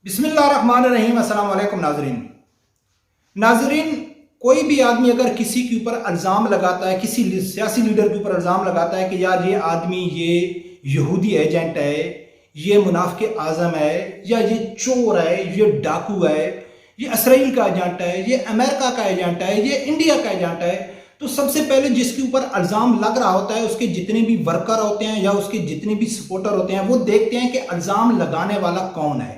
बिस्मिल्लाहिर्रहमानिर्रहीम। अस्सलाम वालेकुम नाजरीन, कोई भी आदमी अगर किसी के ऊपर इल्ज़ाम लगाता है, किसी सियासी लीडर के ऊपर इल्ज़ाम लगाता है कि यार ये आदमी ये यहूदी एजेंट है, ये मुनाफिक आज़म है, या ये चोर है, ये डाकू है, ये इसराइल का एजेंट है, ये अमेरिका का एजेंट है, ये इंडिया का एजेंट है, तो सबसे पहले जिसके ऊपर इल्ज़ाम लग रहा होता है उसके जितने भी वर्कर होते हैं या उसके जितने भी सपोर्टर होते हैं वो देखते हैं कि इल्ज़ाम लगाने वाला कौन है।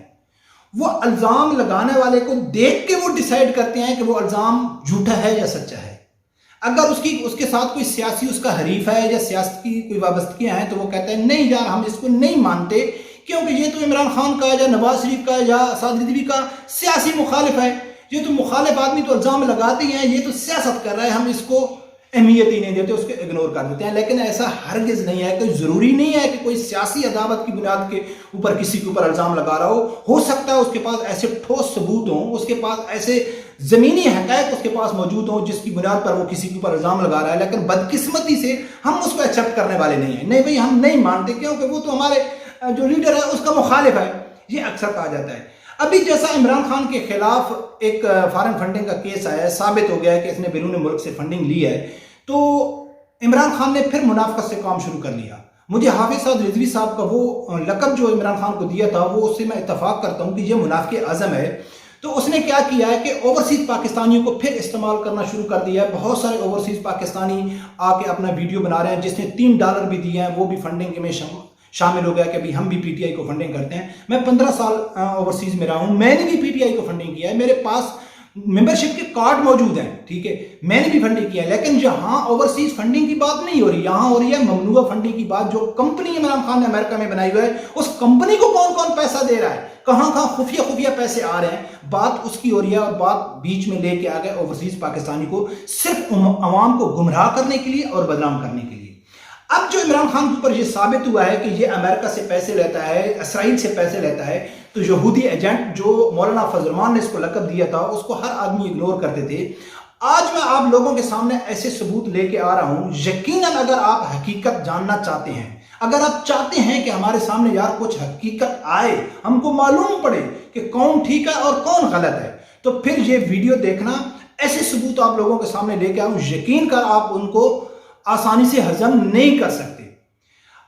वो इल्ज़ाम लगाने वाले को देख के वो डिसाइड करते हैं कि वो इल्ज़ाम झूठा है या सच्चा है। अगर उसके साथ कोई सियासी उसका हरीफ है या सियासत की कोई वाबस्तगियां हैं तो वो कहते हैं नहीं यार हम इसको नहीं मानते क्योंकि ये तो इमरान खान का या नवाज शरीफ का या साद रिजवी का सियासी मुखालिफ है, ये तो मुखालिफ आदमी तो इल्ज़ाम लगाते हैं, ये तो सियासत कर रहा है, हम इसको अहमियत ही नहीं देते, उसको इग्नोर कर देते हैं। लेकिन ऐसा हरगिज़ नहीं है, कोई ज़रूरी नहीं है कि कोई सियासी अदावत की बुनियाद के ऊपर किसी के ऊपर इल्ज़ाम लगा रहा हो सकता है उसके पास ऐसे ठोस सबूत हों, उसके पास ऐसे ज़मीनी हक़ाइक़ उसके पास मौजूद हों जिसकी बुनियाद पर वो किसी के ऊपर इल्ज़ाम लगा रहा है, लेकिन बदकिस्मती से हम उसको एक्सेप्ट करने वाले नहीं हैं। नहीं भाई हम नहीं मानते क्योंकि वो तो हमारे जो लीडर है उसका मुखालिफ है, ये अक्सर कहा जाता है। अभी जैसा इमरान खान के खिलाफ एक फॉरेन फंडिंग का केस आया है, साबित हो गया है कि इसने बैरून मुल्क से फंडिंग ली है, तो इमरान खान ने फिर मुनाफिकत से काम शुरू कर लिया। मुझे हाफिज साद रिजवी साहब का वो लक़ब जो इमरान खान को दिया था वो उससे मैं इत्तफाक करता हूँ कि ये मुनाफिक आज़म है। तो उसने क्या किया है कि ओवरसीज़ पाकिस्तानियों को फिर इस्तेमाल करना शुरू कर दिया है। बहुत सारे ओवरसीज़ पाकिस्तानी आके अपना वीडियो बना रहे हैं, जिसने $3 भी दिए हैं वो भी फंडिंग में शामिल हो गया कि अभी हम भी पीटीआई को फंडिंग करते हैं। मैं 15 साल ओवरसीज़ में रहा हूँ, मैंने भी पीटीआई को फंडिंग किया है, मेरे पास मेंबरशिप के कार्ड मौजूद हैं, ठीक है, मैंने भी फंडिंग किया है। लेकिन जहां ओवरसीज फंडिंग की बात नहीं हो रही, यहां हो रही है ममनुआ फंडिंग की बात। जो कंपनी इमरान खान ने अमेरिका में बनाई हुई है उस कंपनी को कौन कौन पैसा दे रहा है, कहां कहां खुफिया पैसे आ रहे हैं, बात उसकी हो रही है। और बात बीच में लेके आ गए ओवरसीज पाकिस्तानी को सिर्फ अवाम को गुमराह करने के लिए और बदनाम करने के लिए। अब जो इमरान खान के ऊपर ये साबित हुआ है कि ये अमेरिका से पैसे लेता है, इसराइल से पैसे लेता है, तो यहूदी एजेंट जो मौलाना फजलमान ने इसको लक़ब दिया था उसको हर आदमी इग्नोर करते थे। आज मैं आप लोगों के सामने ऐसे सबूत लेके आ रहा हूं। यकीनन अगर आप हकीकत जानना चाहते हैं, अगर आप चाहते हैं कि हमारे सामने यार कुछ हकीकत आए, हमको मालूम पड़े कि कौन ठीक है और कौन गलत है, तो फिर ये वीडियो देखना। ऐसे सबूत आप लोगों के सामने लेके आऊं, यकीन कर आप उनको आसानी से हजम नहीं कर सकते।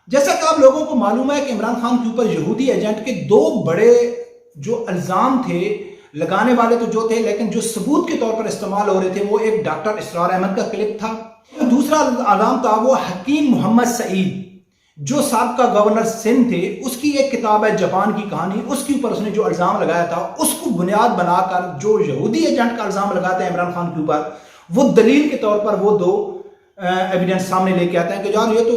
जैसा कि आप लोगों को मालूम है कि इमरान खान के ऊपर यहूदी एजेंट के 2 बड़े जो इल्ज़ाम थे, लगाने वाले तो जो थे लेकिन जो सबूत के तौर पर इस्तेमाल हो रहे थे, वो एक डॉक्टर इसरार अहमद का क्लिप था। दूसरा इल्ज़ाम था वो हकीम मोहम्मद सईद जो साबका गवर्नर सिंध थे, उसकी एक किताब है जापान की कहानी, उसके ऊपर उसने जो इल्ज़ाम लगाया था उसको बुनियाद बनाकर जो यहूदी एजेंट का इल्ज़ाम लगाते हैं इमरान खान के ऊपर, वो दलील के तौर पर वो 2 एविडेंस सामने लेके आते हैं कि यार ये तो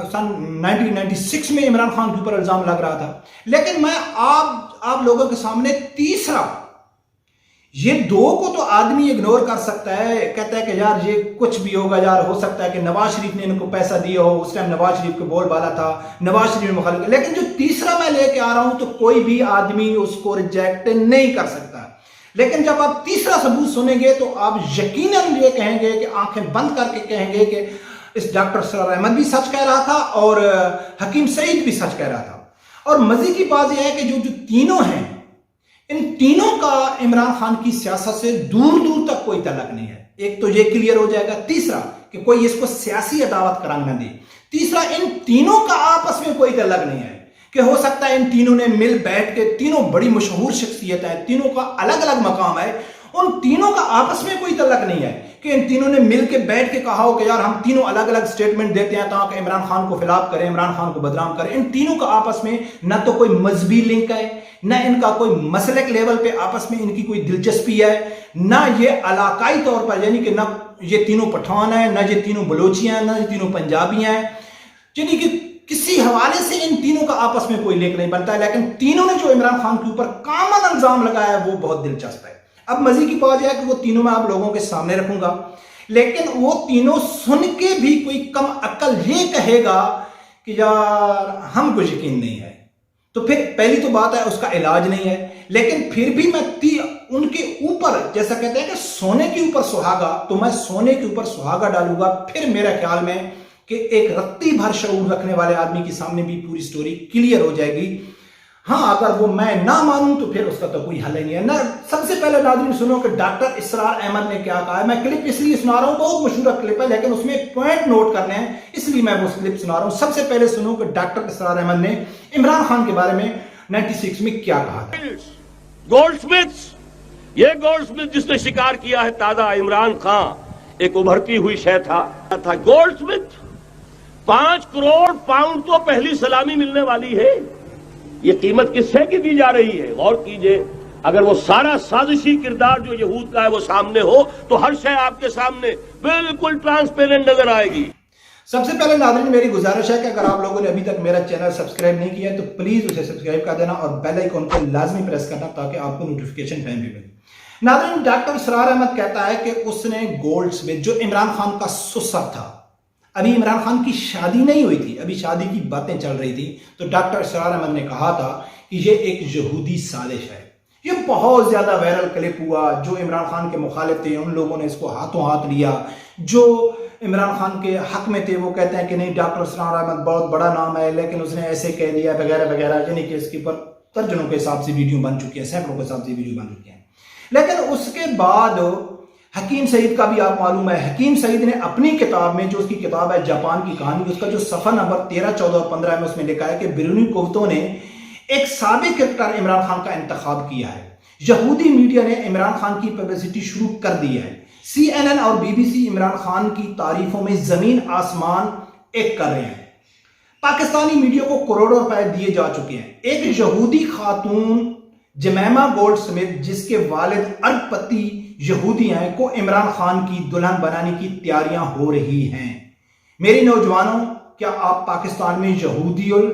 सन 1996 में इमरान खान के ऊपर इल्ज़ाम लग रहा था। लेकिन मैं आप लोगों के सामने तीसरा, ये 2 को तो आदमी इग्नोर कर सकता है, कहता है कि यार ये कुछ भी होगा, यार हो सकता है कि नवाज शरीफ ने इनको पैसा दिया हो, उस टाइम नवाज शरीफ को बोलबाला था, नवाज शरीफ मुखालिफ। लेकिन जो तीसरा मैं लेके आ रहा हूं तो कोई भी आदमी उसको रिजेक्ट नहीं कर सकता। लेकिन जब आप तीसरा सबूत सुनेंगे तो आप यकीनन ये कहेंगे कि आंखें बंद करके कहेंगे कि इस डॉक्टर इसरार अहमद भी सच कह रहा था और हकीम सईद भी सच कह रहा था। और मजे की बात यह है कि जो तीनों हैं, इन तीनों का इमरान खान की सियासत से दूर दूर तक कोई तल्लक नहीं है। एक तो ये क्लियर हो जाएगा। तीसरा कि कोई इसको सियासी अदावत करार न दे। तीसरा, इन तीनों का आपस में कोई तल्लक नहीं है कि हो सकता है इन तीनों ने मिल बैठ के, तीनों बड़ी मशहूर शख्सियत है, तीनों का अलग अलग मकाम है, उन तीनों का आपस में कोई तल्लक नहीं है कि इन तीनों ने मिल के बैठ के कहा हो कि यार हम तीनों अलग अलग स्टेटमेंट देते हैं ताकि इमरान खान को खिलाफ करें, इमरान खान को बदनाम करें। इन तीनों का आपस में न तो कोई मजहबी लिंक है, न इनका कोई मसलक लेवल पे आपस में इनकी कोई दिलचस्पी है, न ये इलाकाई तौर पर, यानी कि न ये तीनों पठान है, न ये तीनों बलोचियां हैं, न ये तीनों पंजाबी हैं, यानी कि किसी हवाले से इन तीनों का आपस में कोई लिंक नहीं बनता है। लेकिन तीनों ने जो इमरान खान के ऊपर कॉमन इल्जाम लगाया है वो बहुत दिलचस्प है। अब मजे की बात यह है कि वो तीनों मैं आप लोगों के सामने रखूंगा, लेकिन वो तीनों सुन के भी कोई कम अक्ल ये कहेगा कि यार हमको यकीन नहीं है, तो फिर पहली तो बात है उसका इलाज नहीं है। लेकिन फिर भी मैं उनके ऊपर, जैसा कहते हैं कि सोने के ऊपर सुहागा, तो मैं सोने के ऊपर सुहागा डालूंगा। फिर मेरा ख्याल में कि एक रत्ती भर शऊर रखने वाले आदमी के सामने भी पूरी स्टोरी क्लियर हो जाएगी। हाँ, अगर वो मैं ना मानूं तो फिर उसका तो कोई हल ही नहीं है ना। सबसे पहले नाज़रीन सुनो कि डॉक्टर इसरार अहमद ने क्या कहा है। मैं क्लिप इसलिए सुना रहा हूं, बहुत मशहूर क्लिप है, लेकिन उसमें एक पॉइंट नोट करने हैं, इसलिए मैं वो क्लिप सुना रहा हूं। सबसे पहले सुनो कि डॉक्टर इसरार अहमद ने इमरान खान के बारे में 96 में क्या कहा था। गोल्डस्मिथ्स, ये गोल्डस्मिथ जिसने शिकार किया है ताजा इमरान खान एक उभरती हुई शय था गोल्डस्मिथ। 5 करोड़ पाउंड तो पहली सलामी मिलने वाली है। ये कीमत किससे की दी जा रही है? गौर कीजिए, अगर वो सारा साजिशी किरदार जो यहूद का है वो सामने हो तो हर शय आपके सामने बिल्कुल ट्रांसपेरेंट नजर आएगी। सबसे पहले नाज़रीन मेरी गुजारिश है कि अगर आप लोगों ने अभी तक मेरा चैनल सब्सक्राइब नहीं किया है तो प्लीज उसे सब्सक्राइब कर देना और बेल आइकन को लाजमी प्रेस करना ताकि आपको नोटिफिकेशन टाइम पे मिले। नाज़रीन डॉक्टर इसरार अहमद कहता है कि उसने गोल्डस्मिथ जो इमरान खान का ससुर था, अभी इमरान खान की शादी नहीं हुई थी, अभी शादी की बातें चल रही थी, तो डॉक्टर इसरार अहमद ने कहा था कि ये एक यहूदी साजिश है। ये बहुत ज्यादा वायरल क्लिप हुआ, जो इमरान खान के मुखालिफ थे उन लोगों ने इसको हाथों हाथ लिया, जो इमरान खान के हक में थे वो कहते हैं कि नहीं डॉक्टर इसरार अहमद बहुत बड़ा नाम है लेकिन उसने ऐसे कह दिया वगैरह वगैरह, यानी कि इसके ऊपर दर्जनों के हिसाब से वीडियो बन चुकी है, सैकड़ों के हिसाब से वीडियो बन चुकी है। लेकिन उसके बाद हकीम सईद का भी आप मालूम है, हकीम सईद ने अपनी किताब में, जो उसकी किताब है जापान की कहानी, उसका जो सफर नंबर 13, 14 और 15 में उसमें लिखा है कि बैरूनी कुव्वतों ने एक साबिक क्रिकेटर इमरान खान का इंतखाब किया है। यहूदी मीडिया ने इमरान खान की पब्लिसिटी शुरू कर दी है। CNN और BBC इमरान खान की तारीफों में जमीन आसमान एक कर रहे हैं। पाकिस्तानी मीडिया को करोड़ों रुपए दिए जा चुके हैं। एक यहूदी खातून जमैमा गोल्डस्मिथ जिसके वालिद अरबपति यहूदी हैं को इमरान खान की दुल्हन बनाने की तैयारियां हो रही हैं। मेरे नौजवानों, क्या आप पाकिस्तान में यहूदियुल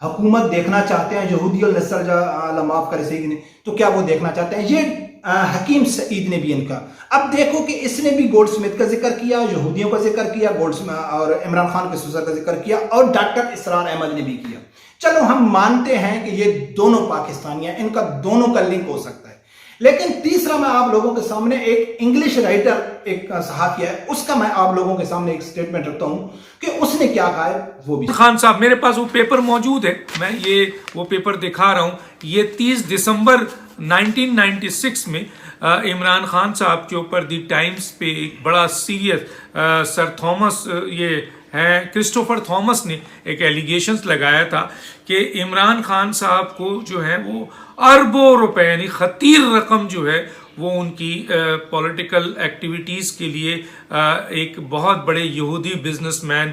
हुकूमत देखना चाहते हैं? यहूदियुल नस्ल माफ करे सही ने, तो क्या वो देखना चाहते हैं? ये हकीम सईद ने भी इनका, अब देखो कि इसने भी गोल्डस्मिथ का जिक्र किया, यहूदियों का जिक्र किया, गोल्डस्मिथ और इमरान खान के ससुर का जिक्र किया, और डॉक्टर इसरार अहमद ने भी किया। चलो हम मानते हैं कि ये दोनों पाकिस्तानी हैं, इनका दोनों का लिंक हो सकता है। लेकिन तीसरा मैं आप लोगों के सामने एक इंग्लिश राइटर, एक सहाफी है, उसका मैं आप लोगों के सामने एक स्टेटमेंट रखता हूं कि उसने क्या कहा है वो भी। खान साहब, मेरे पास वो पेपर मौजूद है, मैं ये वो पेपर दिखा रहा हूं। ये 30 दिसंबर 1996 में इमरान खान साहब के ऊपर दी टाइम्स पे एक बड़ा सीरियस सर थॉमस, ये हैं क्रिस्टोफर थॉमस ने एक एलिगेशंस लगाया था कि इमरान खान साहब को जो है वो अरबों रुपए यानी खतीर रकम जो है वो उनकी पॉलिटिकल एक्टिविटीज़ के लिए एक बहुत बड़े यहूदी बिजनेसमैन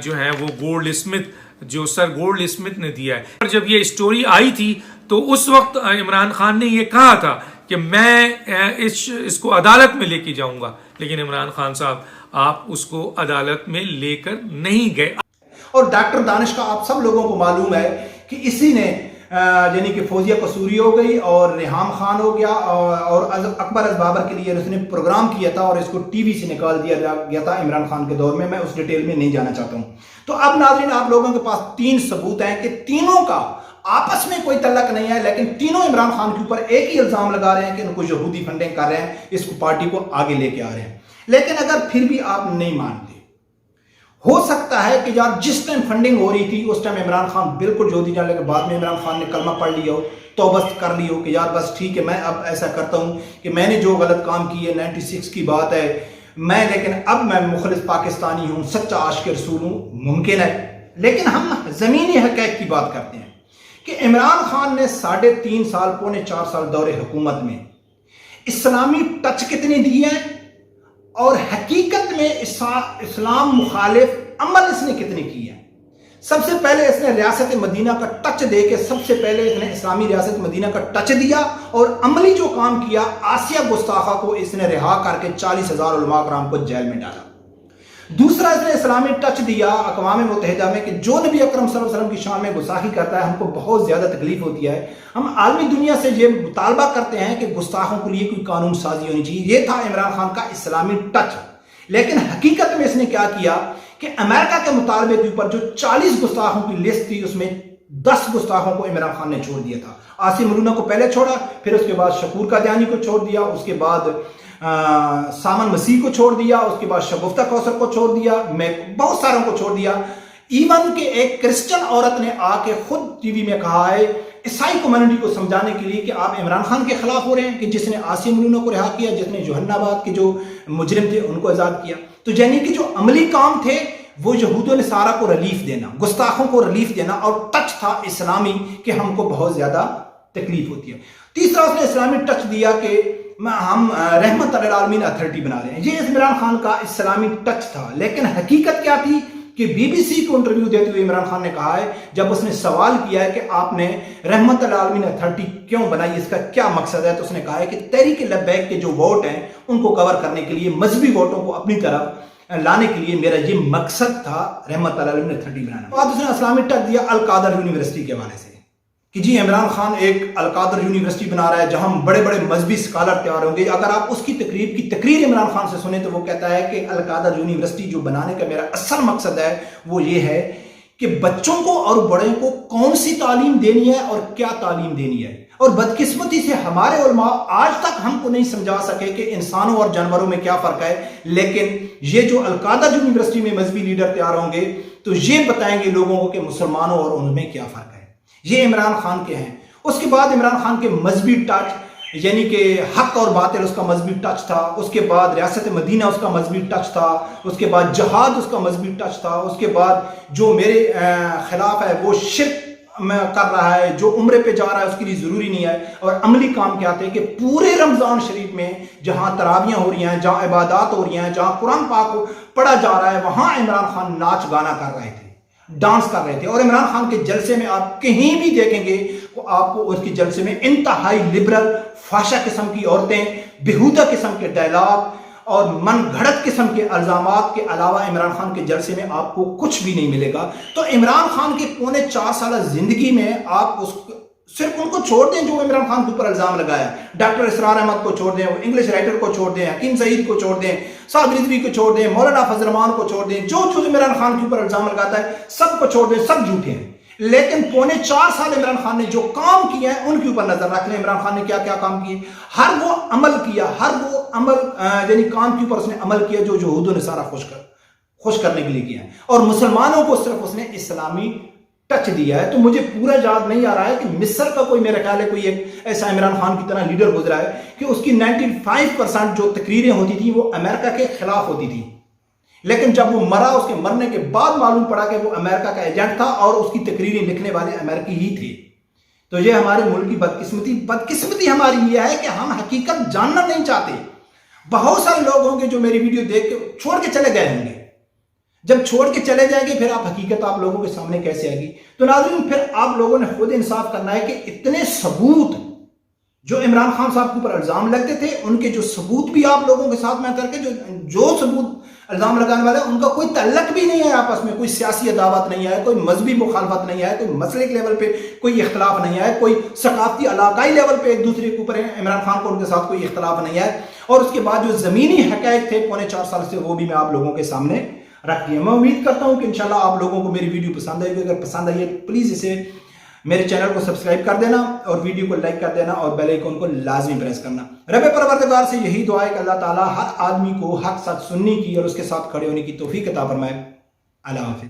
जो है वो गोल्ड स्मिथ, जो सर गोल्ड स्मिथ ने दिया है। और जब ये स्टोरी आई थी तो उस वक्त इमरान खान ने ये कहा था कि मैं इसको अदालत में लेके जाऊंगा, लेकिन इमरान खान साहब आप उसको अदालत में लेकर नहीं गए। और डॉक्टर दानिश का आप सब लोगों को मालूम है कि इसी ने यानी कि फौजिया कसूरी हो गई और रेहाम खान हो गया और अकबर अज बाबर के लिए उसने प्रोग्राम किया था और इसको टीवी से निकाल दिया गया था इमरान खान के दौर में। मैं उस डिटेल में नहीं जाना चाहता हूं। तो अब नाज़रीन आप लोगों के पास 3 सबूत हैं कि तीनों का आपस में कोई तल्लक नहीं है, लेकिन तीनों इमरान खान के ऊपर एक ही इल्जाम लगा रहे हैं कि उनको यहूदी फंडिंग कर रहे हैं, इसको पार्टी को आगे लेके आ रहे हैं। लेकिन अगर फिर भी आप नहीं मानते, हो सकता है कि यार जिस टाइम फंडिंग हो रही थी उस टाइम इमरान खान बिल्कुल यहूदी जाने के बाद में इमरान खान ने कलमा पढ़ लिया हो, तौबा कर ली हो कि यार बस ठीक है, मैं अब ऐसा करता हूं कि मैंने जो गलत काम की है 96 की बात है मैं, लेकिन अब मैं मुखलिस पाकिस्तानी हूं, सच्चा आशिक रसूल हूं, मुमकिन है। लेकिन हम जमीनी हक़ीक़त की बात करते हैं कि इमरान खान ने 3.5 साल, पौने 4 साल दौरे हुकूमत में इस्लामी टच कितने दिए हैं और हकीकत में इस्लाम मुखालिफ अमल इसने कितने किए हैं। सबसे पहले इसने रियासत मदीना का टच दे के, सबसे पहले इसने इस्लामी रियासत मदीना का टच दिया और अमली जो काम किया, आसिया गुस्ताखा को इसने रिहा करके 40,000 उलमा कराम को जेल में डाला। दूसरा, इसने इस्लामी टच दिया अक़वाम मुत्तहिदा में कि जो नबी अकरम सल्लल्लाहु अलैहि वसल्लम की शान में गुस्ताखी करता है हमको बहुत ज्यादा तकलीफ होती है, हम आलमी दुनिया से ये मुतालबा करते हैं कि गुस्ताखों के लिए कोई कानून साजी होनी चाहिए। ये था इमरान खान का इस्लामी टच। लेकिन हकीकत में इसने क्या किया कि अमेरिका के मुतालबे के ऊपर जो 40 गुस्ताखों की लिस्ट थी उसमें 10 गुस्ताखों को इमरान खान ने छोड़ दिया था। आसिम मलूना को पहले छोड़ा, फिर उसके बाद शकूर कादियानी को छोड़ दिया, उसके बाद सामन मसीह को छोड़ दिया, उसके बाद शगुफ्ता कौसर को छोड़ दिया, मैं बहुत सारों को छोड़ दिया। ایون کہ ایک کرسچن عورت نے آ کے خود ٹی وی میں کہا ہے عیسائی کمیونٹی کو سمجھانے کے لیے کہ آپ عمران خان کے خلاف ہو رہے ہیں، کہ جس نے عاصم ملونہ کو رہا کیا، جس نے جوہن آباد کے جو مجرم تھے ان کو آزاد کیا. تو یعنی کہ جو عملی کام تھے وہ یہود و نصارہ کو ریلیف دینا، گستاخوں کو ریلیف دینا، اور ٹچ تھا اسلامی کہ ہم کو بہت زیادہ تکلیف ہوتی ہے. تیسرا اس نے اسلامی ٹچ دیا کہ ہم رحمت للعالمین اتھارٹی بنا رہے ہیں. یہ عمران خان کا اسلامی ٹچ تھا. لیکن حقیقت کیا تھی کہ بی بی سی کو انٹرویو دیتے ہوئے عمران خان نے کہا ہے، جب اس نے سوال کیا ہے کہ آپ نے رحمت للعالمین اتھارٹی کیوں بنائی، اس کا کیا مقصد ہے، تو اس نے کہا ہے کہ تحریک لبیک کے جو ووٹ ہیں ان کو کور کرنے کے لیے، مذہبی ووٹوں کو اپنی طرف لانے کے لیے میرا یہ مقصد تھا رحمت للعالمین اتھارٹی بنانا. بعد اس نے اسلامی ٹچ دیا القادر یونیورسٹی کے حوالے سے کہ جی عمران خان ایک القادر یونیورسٹی بنا رہا ہے جہاں بڑے بڑے مذہبی اسکالر تیار ہوں گے. اگر آپ اس کی تقریر عمران خان سے سنیں تو وہ کہتا ہے کہ القادر یونیورسٹی جو بنانے کا میرا اصل مقصد ہے وہ یہ ہے کہ بچوں کو اور بڑوں کو کون سی تعلیم دینی ہے اور کیا تعلیم دینی ہے. اور بدقسمتی سے ہمارے علماء آج تک ہم کو نہیں سمجھا سکے کہ انسانوں اور جانوروں میں کیا فرق ہے. لیکن یہ جو القادر یونیورسٹی میں مذہبی لیڈر تیار ہوں گے تو یہ بتائیں گے لوگوں کو کہ مسلمانوں اور ان میں کیا فرق ہے. یہ عمران خان کے ہیں. اس کے بعد عمران خان کے مذہبی ٹچ یعنی کہ حق اور باطل اس کا مذہبی ٹچ تھا. اس کے بعد ریاست مدینہ اس کا مذہبی ٹچ تھا. اس کے بعد جہاد اس کا مذہبی ٹچ تھا. اس کے بعد جو میرے خلاف ہے وہ شرک میں کر رہا ہے، جو عمرے پہ جا رہا ہے اس کے لیے ضروری نہیں ہے. اور عملی کام کیا تھے کہ پورے رمضان شریف میں جہاں تراویاں ہو رہی ہیں، جہاں عبادات ہو رہی ہیں، جہاں قرآن پاک پڑھا جا رہا ہے، وہاں عمران خان ناچ گانا کر رہے تھے، ڈانس کر رہے تھے. اور عمران خان کے جلسے میں آپ کہیں بھی دیکھیں گے آپ کو اس کے جلسے میں انتہائی لبرل فحشہ قسم کی عورتیں، بےہودہ قسم کے ڈائلاگ اور من گھڑت قسم کے الزامات کے علاوہ عمران خان کے جلسے میں آپ کو کچھ بھی نہیں ملے گا. تو عمران خان کے پونے 4 سالہ زندگی میں آپ صرف ان کو چھوڑ دیں جو عمران خان کے اوپر الزام لگایا. ڈاکٹر اسرار احمد کو چھوڑ دیں، انگلش رائٹر کو چھوڑ دیں، حکیم سعید کو چھوڑ دیں، سعد رضوی کو چھوڑ دیں، مولانا فضل الرحمان کو چھوڑ دیں. جو عمران خان کے اوپر الزام لگاتا ہے سب کو چھوڑ دیں، سب جھوٹے ہیں. لیکن پونے 4 سال عمران خان نے جو کام کیا ہے ان کے اوپر نظر رکھ لیں. عمران خان نے کیا کیا کام کیے، ہر وہ عمل کیا، ہر وہ عمل یعنی کام کے اوپر اس نے عمل کیا جو یہود و نصارہ خوش کرنے کے لیے کیا ہے. اور مسلمانوں کو صرف اس نے اسلامی ٹچ دیا ہے. تو مجھے پورا یاد نہیں آ رہا ہے کہ مصر کا کوئی میرا خیال ہے کوئی ایک ایسا عمران خان کی طرح لیڈر گزرا ہے کہ اس کی 95% جو تقریریں ہوتی تھیں وہ امریکہ کے خلاف ہوتی تھیں. لیکن جب وہ مرا اس کے مرنے کے بعد معلوم پڑا کہ وہ امریکہ کا ایجنٹ تھا اور اس کی تقریریں لکھنے والے امریکی ہی تھے. تو یہ ہمارے ملک کی بدقسمتی ہماری یہ ہے کہ ہم حقیقت جاننا نہیں چاہتے. بہت سارے لوگ ہوں گے جو میری ویڈیو دیکھ کے چھوڑ کے چلے گئے ہوں گے. جب چھوڑ کے چلے جائیں گے پھر آپ حقیقت آپ لوگوں کے سامنے کیسے آئے گی. تو ناظرین پھر آپ لوگوں نے خود انصاف کرنا ہے کہ اتنے ثبوت جو عمران خان صاحب کے اوپر الزام لگتے تھے ان کے جو ثبوت بھی آپ لوگوں کے ساتھ میں کر کے جو ثبوت الزام لگانے والے ان کا کوئی تعلق بھی نہیں ہے آپس میں، کوئی سیاسی عداوت نہیں ہے، کوئی مذہبی مخالفت نہیں ہے، کوئی مسئلے کے لیول پہ کوئی اختلاف نہیں ہے، کوئی ثقافتی علاقائی لیول پہ ایک دوسرے کے اوپر عمران خان کو ان کے ساتھ کوئی اختلاف نہیں ہے. اور اس کے بعد جو زمینی حقائق تھے پونے 4 سال سے وہ بھی میں آپ لوگوں کے سامنے رکھ دیا. میں امید کرتا ہوں کہ انشاءاللہ آپ لوگوں کو میری ویڈیو پسند آئے گی. اگر پسند آئی ہے پلیز اسے میرے چینل کو سبسکرائب کر دینا اور ویڈیو کو لائک کر دینا اور بیل آئیکن کو لازمی پریس کرنا. رب پروردگار سے یہی دعا ہے کہ اللہ تعالیٰ ہر آدمی کو حق سچ سننے کی اور اس کے ساتھ کھڑے ہونے کی توفیق عطا فرمائے. اللہ حافظ.